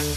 Hi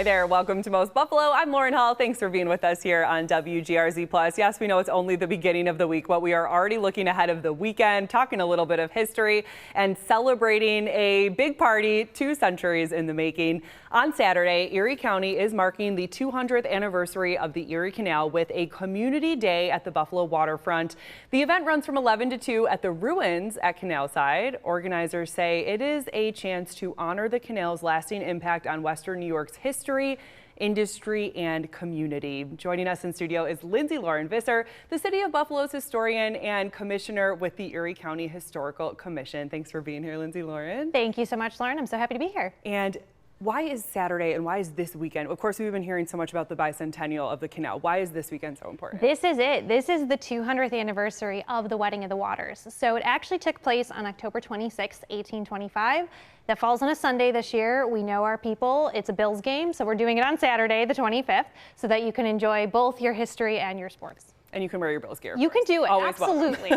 there, welcome to Most Buffalo. I'm Lauren Hall. Thanks for being with us here on WGRZ+. Yes, we know it's only the beginning of the week, but we are already looking ahead of the weekend, talking a little bit of history and celebrating a big party 2 centuries in the making. On Saturday, Erie County is marking the 200th anniversary of the Erie Canal with a community day at the Buffalo waterfront. The event runs from 11 to 2 at the ruins at Canalside. Organizers say it is a chance to honor the canal's lasting impact on Western New York's history, industry, and community. Joining us in studio is Lindsay Lauren Visser, the City of Buffalo's historian and commissioner with the Erie County Historical Commission. Thanks for being here, Lindsay Lauren. Thank you so much, Lauren. I'm so happy to be here. And why is Saturday and why is this weekend? Of course, we've been hearing so much about the bicentennial of the canal. Why is this weekend so important? This is it. This is the 200th anniversary of the Wedding of the Waters. So it actually took place on October 26, 1825. That falls on a Sunday this year. We know our people. It's a Bills game, so we're doing it on Saturday, the 25th, so that you can enjoy both your history and your sports. And you can wear your Bills gear. You can do it, Always absolutely.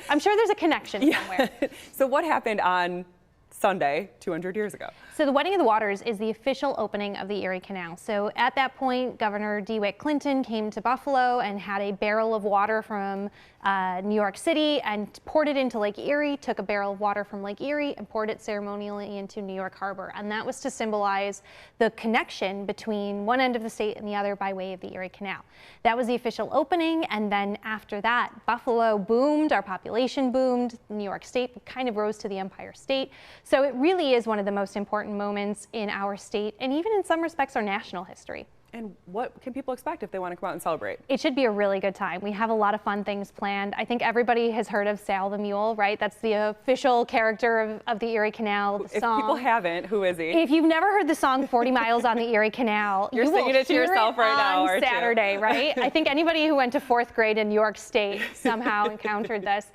I'm sure there's a connection somewhere. So what happened on Sunday 200 years ago? So the Wedding of the Waters is the official opening of the Erie Canal. So at that point, Governor DeWitt Clinton came to Buffalo and had a barrel of water from New York City and poured it into Lake Erie, took a barrel of water from Lake Erie and poured it ceremonially into New York Harbor. And that was to symbolize the connection between one end of the state and the other by way of the Erie Canal. That was the official opening. And then after that, Buffalo boomed, our population boomed, New York State kind of rose to the Empire State. So it really is one of the most important moments in our state and even in some respects our national history. And what can people expect if they want to come out and celebrate? It should be a really good time. We have a lot of fun things planned. I think everybody has heard of Sal the Mule, right? That's the official character of the Erie Canal. If people haven't, who is he? If you've never heard the song 40 Miles on the Erie Canal, You're singing it to yourself right now, aren't you? On Saturday, right? I think anybody who went to 4th grade in New York State somehow encountered this.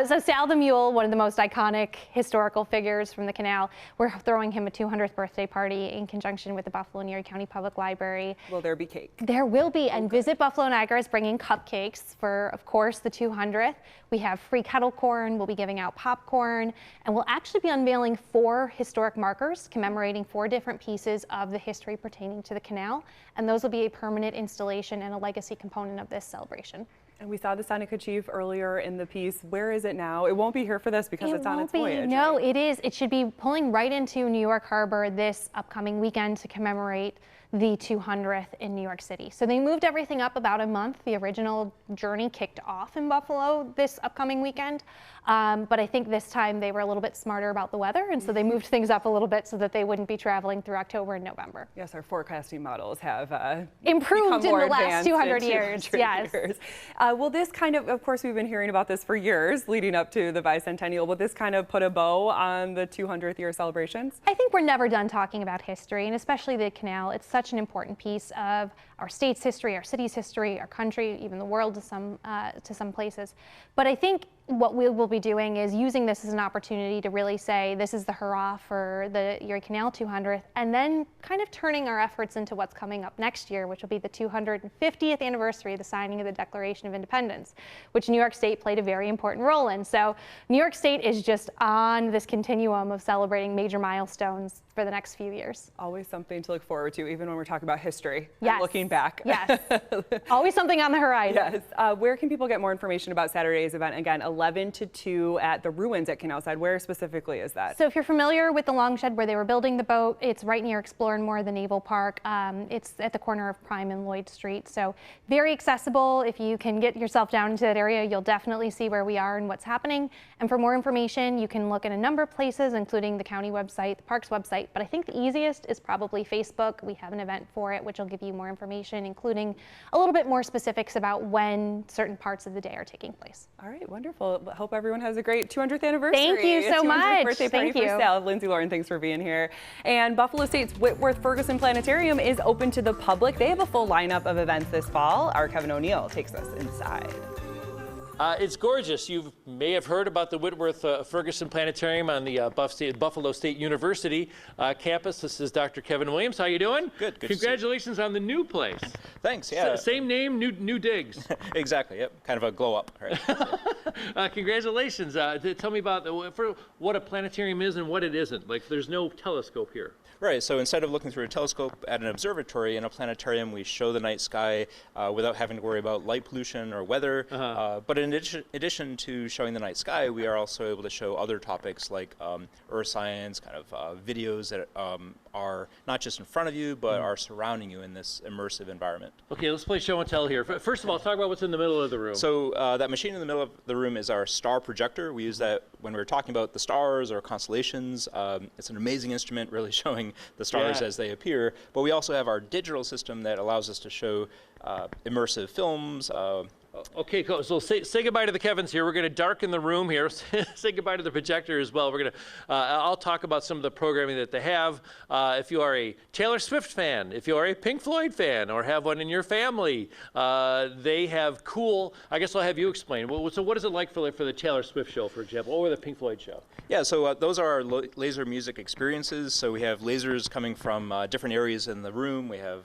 So Sal the Mule, one of the most iconic historical figures from the canal, we're throwing him a 200th birthday party in conjunction with the Buffalo and Erie County Public Library. Will there be cake? There will be, and Visit Buffalo Niagara is bringing cupcakes for, of course, the 200th. We have free kettle corn, we'll be giving out popcorn, and we'll actually be unveiling 4 historic markers commemorating 4 different pieces of the history pertaining to the canal, and those will be a permanent installation and a legacy component of this celebration. And we saw the Seneca Chief earlier in the piece. Where is it now? It won't be here for this because it's on its voyage. No, right? It is. It should be pulling right into New York Harbor this upcoming weekend to commemorate the 200th in New York City. So they moved everything up about a month. The original journey kicked off in Buffalo this upcoming weekend. But I think this time they were a little bit smarter about the weather, and so they moved things up a little bit so that they wouldn't be traveling through October and November. Yes, our forecasting models have improved in the last 200 years. Yes. Will this kind of course, we've been hearing about this for years leading up to the bicentennial. Will this kind of put a bow on the 200th year celebrations? I think we're never done talking about history, and especially the canal. It's such an important piece of our state's history, our city's history, our country, even the world to some places. But I think what we will be doing is using this as an opportunity to really say this is the hurrah for the Erie Canal 200th, and then kind of turning our efforts into what's coming up next year, which will be the 250th anniversary of the signing of the Declaration of Independence, which New York State played a very important role in. So New York State is just on this continuum of celebrating major milestones for the next few years. Always something to look forward to, even when we're talking about history yes. and looking back. Yes, always something on the horizon. Yes. Where can people get more information about Saturday's event? Again, 11 to 2 at the ruins at Canalside. Where specifically is that? So if you're familiar with the long shed where they were building the boat, it's right near Explore and More, the Naval Park. It's at the corner of Prime and Lloyd Street. So very accessible. If you can get yourself down into that area, you'll definitely see where we are and what's happening. And for more information, you can look at a number of places, including the county website, the park's website. But I think the easiest is probably Facebook. We have an event for it, which will give you more information, including a little bit more specifics about when certain parts of the day are taking place. All right, wonderful. Hope everyone has a great 200th anniversary. Thank you so much. Birthday party for Sal. Lindsay Lauren, thanks for being here. And Buffalo State's Whitworth-Ferguson Planetarium is open to the public. They have a full lineup of events this fall. Our Kevin O'Neill takes us inside. It's gorgeous. You may have heard about the Whitworth-Ferguson Planetarium on the Buffalo State University campus. This is Dr. Kevin Williams. How you doing? Good. Congratulations on the new place. Thanks. Yeah. Same name, new digs. Exactly. Yep. Kind of a glow up. Right? Congratulations. Tell me about what a planetarium is and what it isn't. Like, there's no telescope here. Right, so instead of looking through a telescope at an observatory, in a planetarium we show the night sky without having to worry about light pollution or weather. But in addition to showing the night sky, we are also able to show other topics like earth science, kind of videos that are not just in front of you, but are surrounding you in this immersive environment. Okay, let's play show and tell here. First of all, talk about what's in the middle of the room. So that machine in the middle of the room is our star projector. We use that when we're talking about the stars or constellations. It's an amazing instrument, really showing the stars as they appear. But we also have our digital system that allows us to show immersive films. Okay, cool. So say goodbye to the Kevins here. We're going to darken the room here. Say goodbye to the projector as well. We're going to. I'll talk about some of the programming that they have. If you are a Taylor Swift fan, if you are a Pink Floyd fan, or have one in your family, they have cool. I guess I'll have you explain. So what is it like for the Taylor Swift show, for example, or the Pink Floyd show? Yeah, so those are our laser music experiences. So we have lasers coming from different areas in the room. We have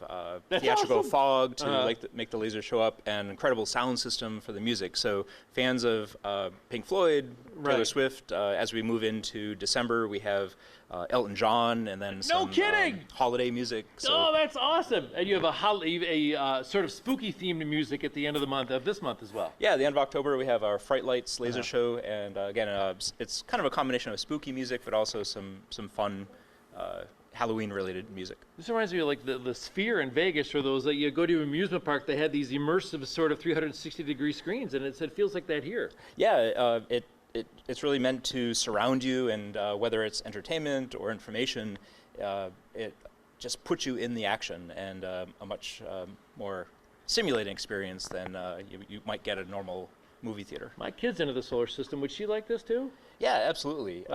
theatrical fog to make the laser show up, and incredible sound system for the music. So fans of Pink Floyd, Taylor Swift, as we move into December, we have Elton John, and then some holiday music. So. Oh, that's awesome! And you have a sort of spooky themed music at the end of the month, of this month as well. Yeah, the end of October we have our Fright Lights laser show, and again, it's kind of a combination of spooky music, but also some fun Halloween-related music. This reminds me of like the Sphere in Vegas, or those that you go to an amusement park. They had these immersive sort of 360-degree screens, and it feels like that here. Yeah, it's really meant to surround you, and whether it's entertainment or information, it just puts you in the action, and a much more stimulating experience than you might get at a normal movie theater. My kid's into the solar system. Would she like this too? Yeah, absolutely.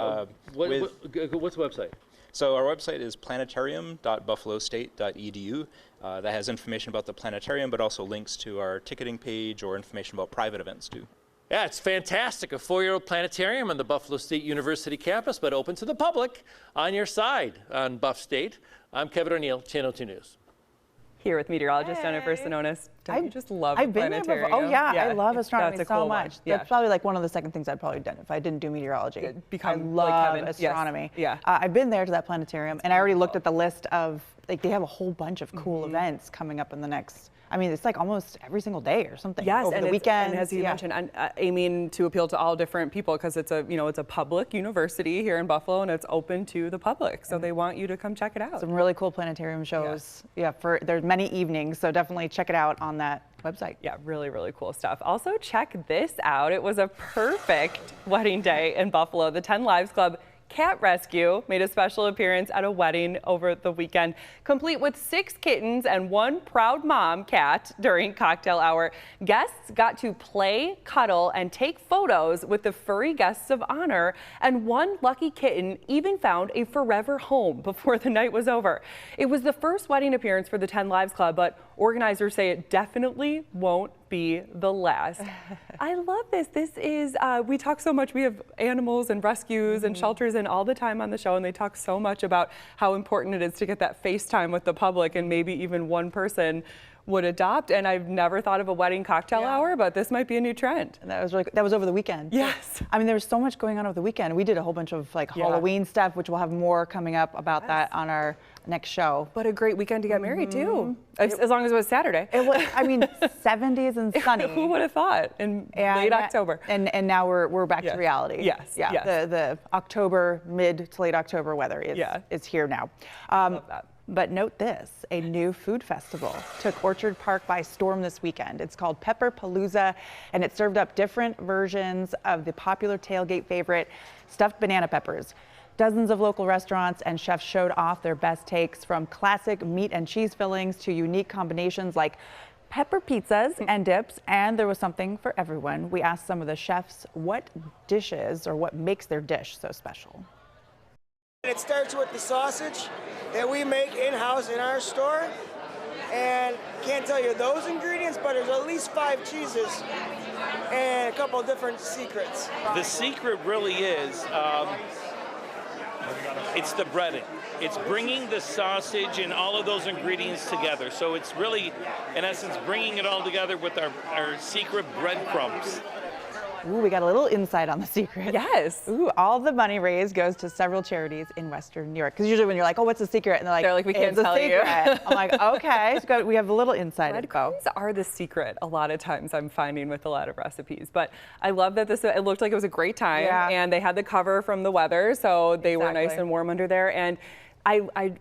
What's the website? So our website is planetarium.buffalostate.edu. That has information about the planetarium, but also links to our ticketing page or information about private events too. Yeah, it's fantastic. A 4-year-old planetarium on the Buffalo State University campus, but open to the public on your side on Buff State. I'm Kevin O'Neill, Channel 2 News. Here with meteorologist Jennifer Sinonis. Don't you just love I've the been there planetarium? before. Oh yeah, I love astronomy that's a so cool much. one. Yeah. That's probably like one of the second things I'd probably done if I didn't do meteorology. Become I love like Kevin. astronomy. Yes. Yeah. I've been there to that planetarium, and I already looked at the list of, like, they have a whole bunch of cool events coming up in the next. I mean, it's like almost every single day or something. Yes, over and the weekend. And as you mentioned, aiming to appeal to all different people, because it's a public university here in Buffalo, and it's open to the public. So they want you to come check it out. Some really cool planetarium shows. Yeah, there's many evenings, so definitely check it out on that website. Yeah, really, really cool stuff. Also, check this out. It was a perfect wedding day in Buffalo. The 10 Lives Club Cat Rescue made a special appearance at a wedding over the weekend, complete with 6 kittens and 1 proud mom cat during cocktail hour. Guests got to play, cuddle, and take photos with the furry guests of honor, and 1 lucky kitten even found a forever home before the night was over. It was the first wedding appearance for the 10 Lives Club, but organizers say it definitely won't be the last. I love this. This is, we talk so much, we have animals and rescues and shelters and all the time on the show, and they talk so much about how important it is to get that FaceTime with the public, and maybe even one person would adopt. And I've never thought of a wedding cocktail hour, but this might be a new trend. And that was over the weekend. Yes. I mean, there was so much going on over the weekend. We did a whole bunch of like Halloween stuff, which we'll have more coming up about that on our next show. But a great weekend to get married too, as long as it was Saturday. It was, I mean, 70s and sunny. Who would have thought in late October? And now we're back to reality. Yes. Yeah. Yes. The October, mid to late October weather is here now. Love that. But note this, a new food festival took Orchard Park by storm this weekend. It's called Pepper Palooza, and it served up different versions of the popular tailgate favorite, stuffed banana peppers. Dozens of local restaurants and chefs showed off their best takes, from classic meat and cheese fillings to unique combinations like pepper pizzas and dips, and there was something for everyone. We asked some of the chefs what dishes or what makes their dish so special. It starts with the sausage that we make in-house in our store, and can't tell you those ingredients, but there's at least 5 cheeses and a couple of different secrets. The secret really is, it's the breading. It's bringing the sausage and all of those ingredients together. So it's really, in essence, bringing it all together with our secret breadcrumbs. Ooh, we got a little insight on the secret. Yes. Ooh, all the money raised goes to several charities in Western New York. Because usually when you're like, oh, what's the secret? And they're like, we can't it's a tell you. secret. I'm like, okay, so we have a little inside info. Breadcrumbs are the secret a lot of times, I'm finding, with a lot of recipes. But I love that it looked like it was a great time. Yeah. And they had the cover from the weather, so they were nice and warm under there. And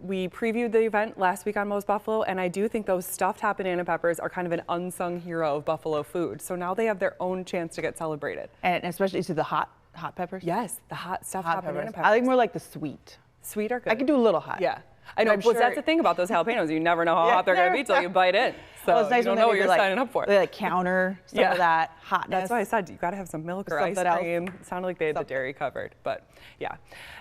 we previewed the event last week on Most Buffalo, and I do think those stuffed hot banana peppers are kind of an unsung hero of Buffalo food. So now they have their own chance to get celebrated. And especially to the hot peppers? Yes, the stuffed hot banana peppers. I like more like the sweet. Sweet are good. I could do a little hot. Yeah. I know, but that's the thing about those jalapenos. You never know how hot they're going to be till you bite in. So well, it's nice you don't know what you're signing up for. They like counter some of that hotness. That's why I said you got to have some milk or ice cream. It sounded like they had the dairy covered, but yeah.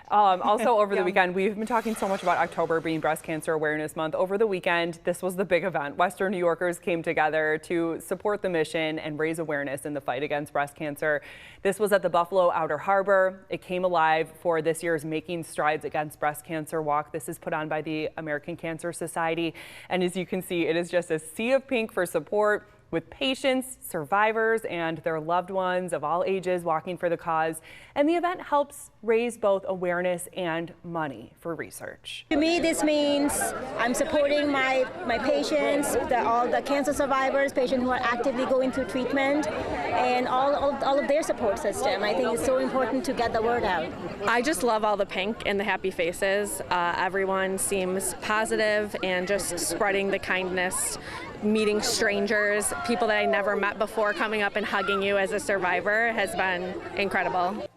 Also over the weekend, we've been talking so much about October being Breast Cancer Awareness Month. Over the weekend, this was the big event. Western New Yorkers came together to support the mission and raise awareness in the fight against breast cancer. This was at the Buffalo Outer Harbor. It came alive for this year's Making Strides Against Breast Cancer walk. This is put on by the American Cancer Society. And as you can see, it is just a sea of pink for support, with patients, survivors, and their loved ones of all ages walking for the cause. And the event helps raise both awareness and money for research. To me, this means I'm supporting my patients, all the cancer survivors, patients who are actively going through treatment, and all of their support system. I think it's so important to get the word out. I just love all the pink and the happy faces. Everyone seems positive and just spreading the kindness, meeting strangers, people that I never met before coming up and hugging you as a survivor has been incredible.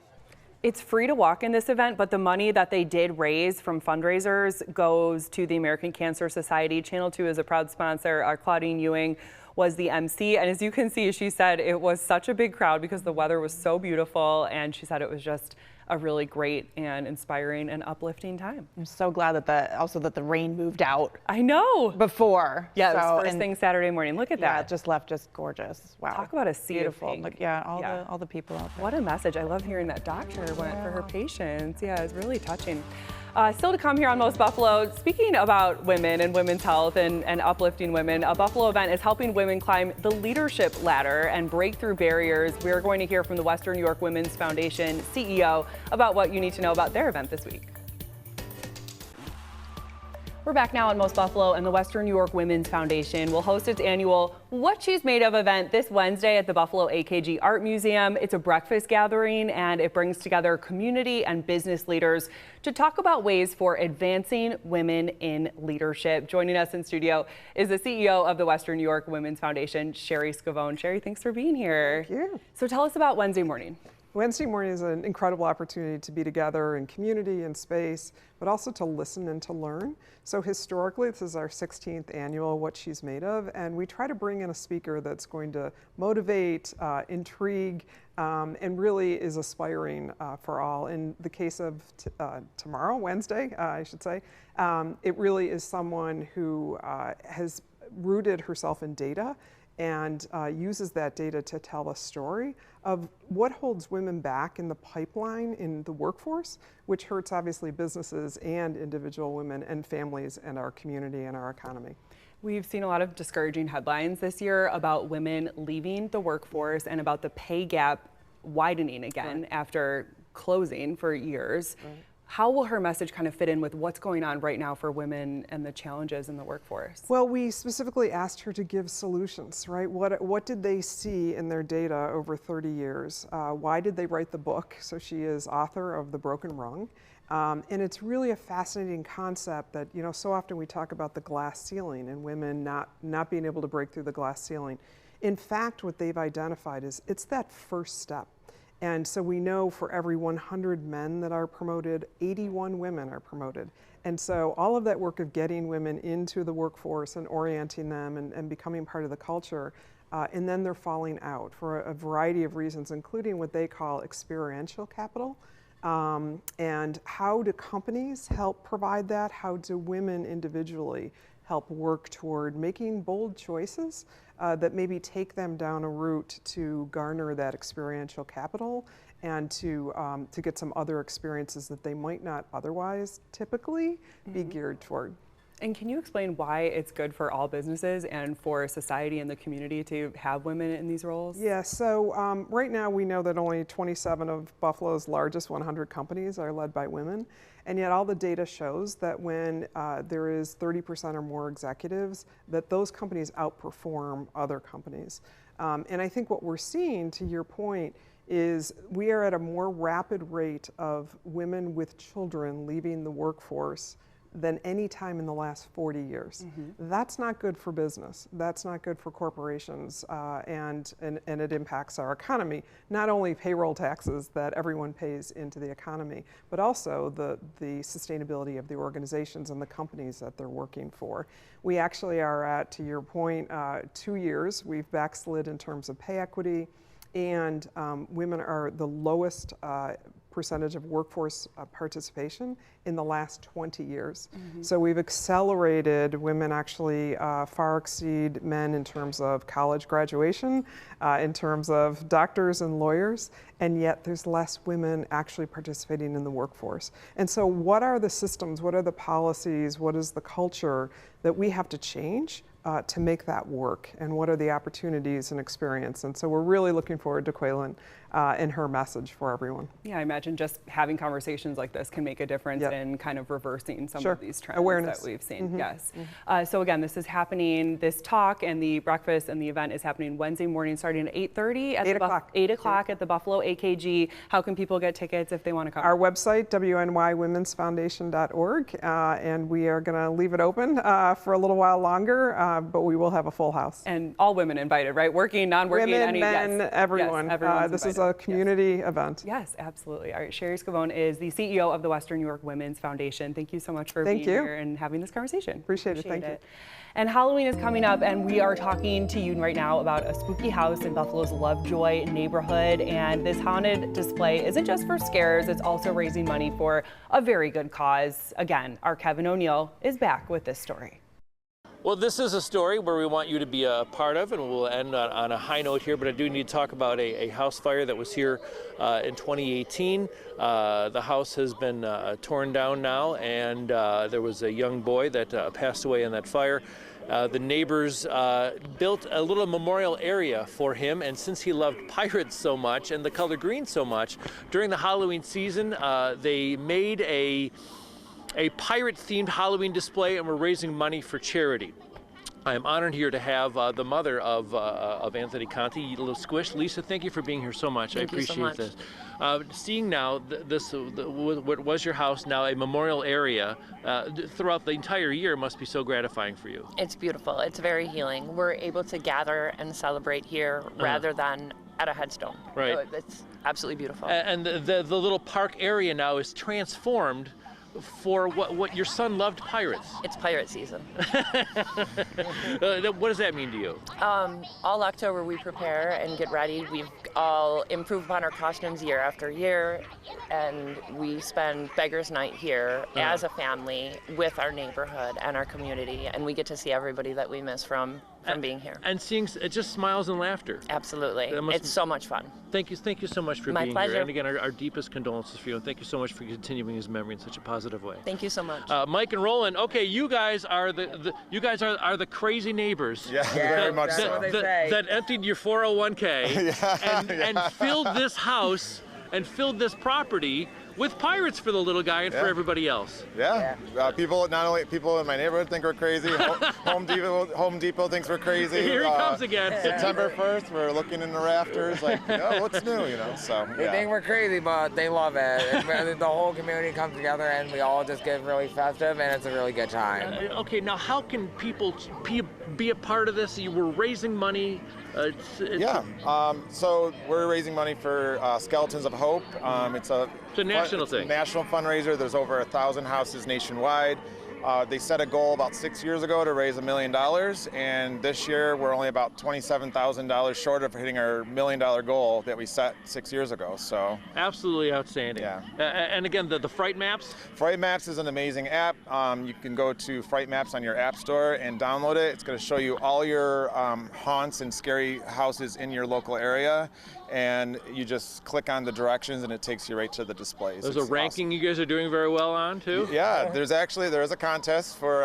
It's free to walk in this event, but the money that they did raise from fundraisers goes to the American Cancer Society. Channel 2 is a proud sponsor. Claudine Ewing was the MC, and as you can see, she said it was such a big crowd because the weather was so beautiful, and she said it was just a really great and inspiring and uplifting time. I'm so glad that the rain moved out. I know. Before. Yeah, it was first thing Saturday morning. Look at that. Yeah, it just left us gorgeous. Wow. Talk about a sea of pink. Look, all the people out there. What a message. I love hearing that doctor went for her patients. Yeah, it's really touching. Still to come here on Most Buffalo, speaking about women and women's health and uplifting women, a Buffalo event is helping women climb the leadership ladder and break through barriers. We are going to hear from the Western New York Women's Foundation CEO about what you need to know about their event this week. We're back now on Most Buffalo, and the Western New York Women's Foundation will host its annual What She's Made Of event this Wednesday at the Buffalo AKG Art Museum. It's a breakfast gathering, and it brings together community and business leaders to talk about ways for advancing women in leadership. Joining us in studio is the CEO of the Western New York Women's Foundation, Sherry Scavone. Sherry, thanks for being here. Thank you. So tell us about Wednesday morning. Wednesday morning is an incredible opportunity to be together in community and space, but also to listen and to learn. So historically, this is our 16th annual What She's Made Of, and we try to bring in a speaker that's going to motivate, intrigue, and really is aspiring for all. In the case of tomorrow, Wednesday, I should say, it really is someone who has rooted herself in data and uses that data to tell a story of what holds women back in the pipeline in the workforce, which hurts obviously businesses and individual women and families and our community and our economy. We've seen a lot of discouraging headlines this year about women leaving the workforce and about the pay gap widening again after closing for years. How will her message kind of fit in with what's going on right now for women and the challenges in the workforce? Well, we specifically asked her to give solutions, right? What did they see in their data over 30 years? Why did they write the book? So she is author of The Broken Rung. And it's really a fascinating concept that, you know, so often we talk about the glass ceiling and women not being able to break through the glass ceiling. In fact, what they've identified is it's that first step. And so we know for every 100 men that are promoted, 81 women are promoted. And so all of that work of getting women into the workforce and orienting them and becoming part of the culture, and then they're falling out for a variety of reasons, including what they call experiential capital. And how do companies help provide that? How do women individually help work toward making bold choices that maybe take them down a route to garner that experiential capital and to get some other experiences that they might not otherwise typically be geared toward. And can you explain why it's good for all businesses and for society and the community to have women in these roles? Yeah, so right now we know that only 27 of Buffalo's largest 100 companies are led by women. And yet all the data shows that when there is 30% or more executives, that those companies outperform other companies. And I think what we're seeing, to your point, is we are at a more rapid rate of women with children leaving the workforce than any time in the last 40 years. That's not good for business. That's not good for corporations, and it impacts our economy. Not only payroll taxes that everyone pays into the economy, but also the sustainability of the organizations and the companies that they're working for. We actually are at, to your point, 2 years. We've backslid in terms of pay equity, and women are the lowest percentage of workforce participation in the last 20 years. So we've accelerated. Women actually far exceed men in terms of college graduation, in terms of doctors and lawyers, and yet there's less women actually participating in the workforce. And so what are the systems, what are the policies, what is the culture that we have to change to make that work, and what are the opportunities and experience? And so we're really looking forward to Quaylen and her message for everyone. Yeah, I imagine just having conversations like this can make a difference in kind of reversing some of these trends Awareness. that we've seen. Yes. So again, this is happening, this talk and the breakfast and the event is happening Wednesday morning starting at 8:30 at 8 o'clock at the Buffalo AKG. How can people get tickets if they want to come? Our website, WNYWomen'sFoundation.org, and we are going to leave it open for a little while longer, but we will have a full house. And all women invited, right? Working, non-working, women, men, everyone. Yes, this is a community event. Yes, absolutely. All right, Sherry Scavone is the CEO of the Western New York Women's Foundation. Thank you so much for being here and having this conversation. Appreciate it. Thank you. And Halloween is coming up, and we are talking to you right now about a spooky house in Buffalo's Lovejoy neighborhood. And this haunted display isn't just for scares, it's also raising money for a very good cause. Again, our Kevin O'Neill is back with this story. Well, this is a story where we want you to be a part of, and we'll end on a high note here, but I do need to talk about a house fire that was here in 2018. The house has been torn down now, and there was a young boy that passed away in that fire. The neighbors built a little memorial area for him, and since he loved pirates so much and the color green so much, during the Halloween season, they made a pirate-themed Halloween display, and we're raising money for charity. I am honored here to have the mother of Anthony Conti, Little Squish. Lisa, thank you for being here so much. I appreciate this. Seeing now what was your house, now a memorial area throughout the entire year must be so gratifying for you. It's beautiful. It's very healing. We're able to gather and celebrate here rather than at a headstone. Right. So it's absolutely beautiful. And the little park area now is transformed for what your son loved, pirates. It's pirate season. What does that mean to you? All October we prepare and get ready. We've all improved upon our costumes year after year, and we spend Beggar's Night here as a family with our neighborhood and our community, and we get to see everybody that we miss from being here. And seeing just smiles and laughter. Absolutely. It's so much fun. Thank you so much for being pleasure. here. And again, our deepest condolences for you, and thank you so much for continuing his memory in such a positive way. Thank you so much. Mike and Roland, okay, you guys are the crazy neighbors. Yeah, very much so. That emptied your 401k and filled this house and filled this property with pirates for the little guy and for everybody else. Yeah. People, not only people in my neighborhood think we're crazy. Home Depot thinks we're crazy. Here he comes again. September 1st, we're looking in the rafters like, what's new, So They think we're crazy, but they love it. The whole community comes together, and we all just get really festive, and it's a really good time. Okay, now how can people be a part of this? You were raising money. So we're raising money for Skeletons of Hope. It's a national thing. National fundraiser. There's over 1,000 houses nationwide. They set a goal about 6 years ago to raise $1 million, and this year we're only about $27,000 short of hitting our $1 million goal that we set 6 years ago. So absolutely outstanding. Yeah. And again, the Fright Maps. Fright Maps is an amazing app. You can go to Fright Maps on your app store and download it. It's going to show you all your haunts and scary houses in your local area. and you just click on the directions and it takes you right to the displays. There's a ranking you guys are doing very well on too? Yeah, there is a contest for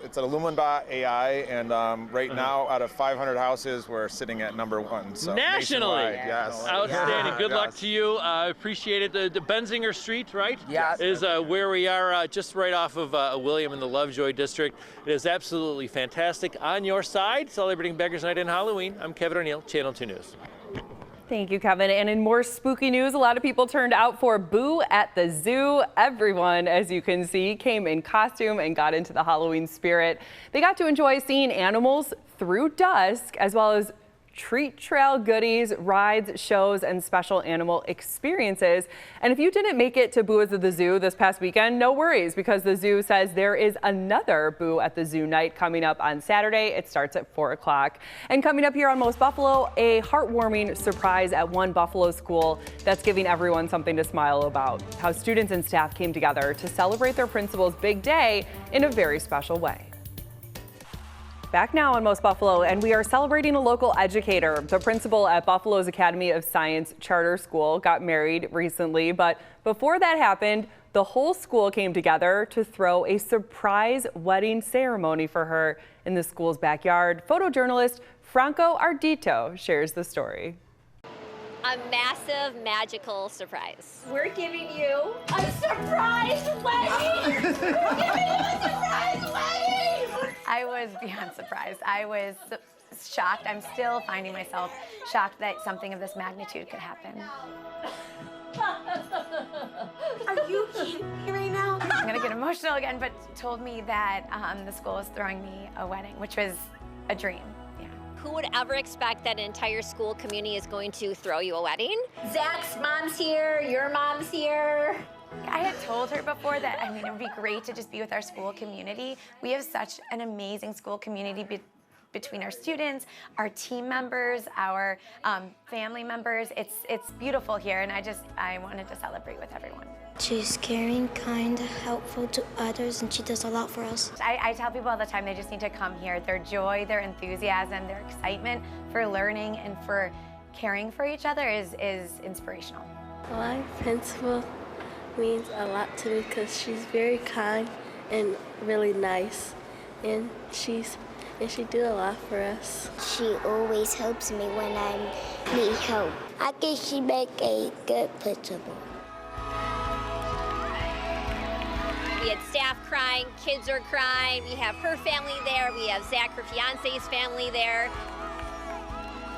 it's an Illuminbot AI, and right now out of 500 houses we're sitting at #1. So nationally? Yes. Outstanding. Good luck to you. Appreciate it. The Benzinger Street, right? Yes. Is where we are, just right off of William in the Lovejoy district. It is absolutely fantastic. On your side, celebrating Beggars Night and Halloween, I'm Kevin O'Neill, Channel 2 News. Thank you, Kevin. And in more spooky news, a lot of people turned out for Boo at the Zoo. Everyone, as you can see, came in costume and got into the Halloween spirit. They got to enjoy seeing animals through dusk, as well as treat trail goodies, rides, shows, and special animal experiences. And if you didn't make it to Boo at the Zoo this past weekend, no worries, because the zoo says there is another Boo at the Zoo night coming up on Saturday. It starts at 4 o'clock. And coming up here on Most Buffalo, a heartwarming surprise at one Buffalo school that's giving everyone something to smile about. How students and staff came together to celebrate their principal's big day in a very special way. Back now on Most Buffalo, and we are celebrating a local educator. The principal at Buffalo's Academy of Science Charter School got married recently, but before that happened, the whole school came together to throw a surprise wedding ceremony for her in the school's backyard. Photojournalist Franco Ardito shares the story. A massive, magical surprise. We're giving you a surprise wedding! We're giving you a surprise wedding! I was beyond surprised. I was shocked. I'm still finding myself shocked that something of this magnitude could happen. Are you kidding me right now? I'm gonna get emotional again, but told me that the school was throwing me a wedding, which was a dream. Who would ever expect that an entire school community is going to throw you a wedding? Zach's mom's here, your mom's here. I had told her before that, I mean, it would be great to just be with our school community. We have such an amazing school community between our students, our team members, our family members. It's beautiful here, and I wanted to celebrate with everyone. She's caring, kind, helpful to others, and she does a lot for us. I tell people all the time they just need to come here. Their joy, their enthusiasm, their excitement for learning and for caring for each other is inspirational. My principal means a lot to me because she's very kind and really nice, and she do a lot for us. She always helps me when I need help. I think she make a good principal. We had staff crying, kids are crying, we have her family there, we have Zach, her fiance's family there.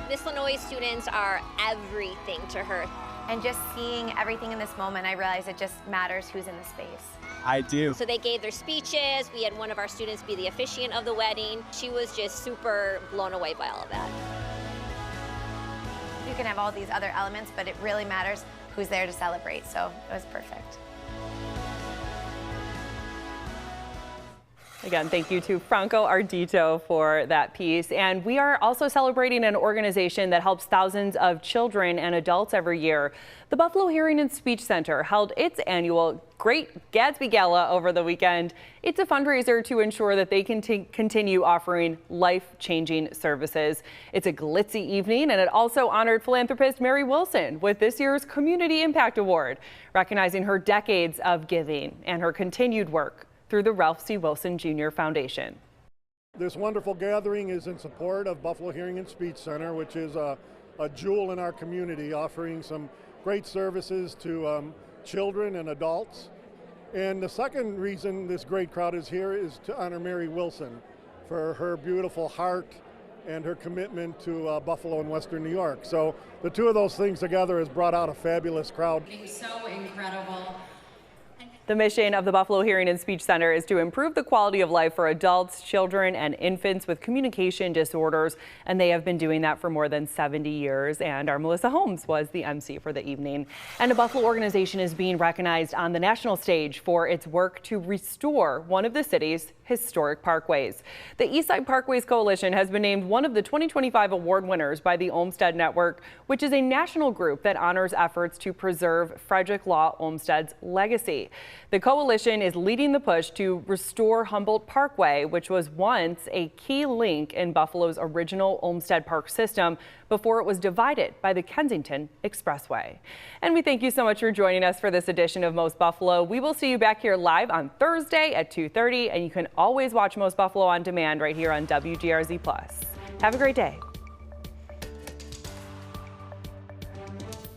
Miss Lanois students are everything to her. And just seeing everything in this moment, I realized it just matters who's in the space. I do. So they gave their speeches, we had one of our students be the officiant of the wedding. She was just super blown away by all of that. You can have all these other elements, but it really matters who's there to celebrate, so it was perfect. Again, thank you to Franco Ardito for that piece. And we are also celebrating an organization that helps thousands of children and adults every year. The Buffalo Hearing and Speech Center held its annual Great Gatsby Gala over the weekend. It's a fundraiser to ensure that they can continue offering life-changing services. It's a glitzy evening, and it also honored philanthropist Mary Wilson with this year's Community Impact Award, recognizing her decades of giving and her continued work through the Ralph C. Wilson Jr. Foundation. This wonderful gathering is in support of Buffalo Hearing and Speech Center, which is a jewel in our community, offering some great services to children and adults. And the second reason this great crowd is here is to honor Mary Wilson for her beautiful heart and her commitment to Buffalo and Western New York. So the two of those things together has brought out a fabulous crowd. It was so incredible. The mission of the Buffalo Hearing and Speech Center is to improve the quality of life for adults, children, and infants with communication disorders, and they have been doing that for more than 70 years. And our Melissa Holmes was the MC for the evening. And a Buffalo organization is being recognized on the national stage for its work to restore one of the city's historic parkways. The Eastside Parkways Coalition has been named one of the 2025 award winners by the Olmsted Network, which is a national group that honors efforts to preserve Frederick Law Olmsted's legacy. The coalition is leading the push to restore Humboldt Parkway, which was once a key link in Buffalo's original Olmsted Park system before it was divided by the Kensington Expressway. And we thank you so much for joining us for this edition of Most Buffalo. We will see you back here live on Thursday at 2:30, and you can always watch Most Buffalo on demand right here on WGRZ+. Have a great day.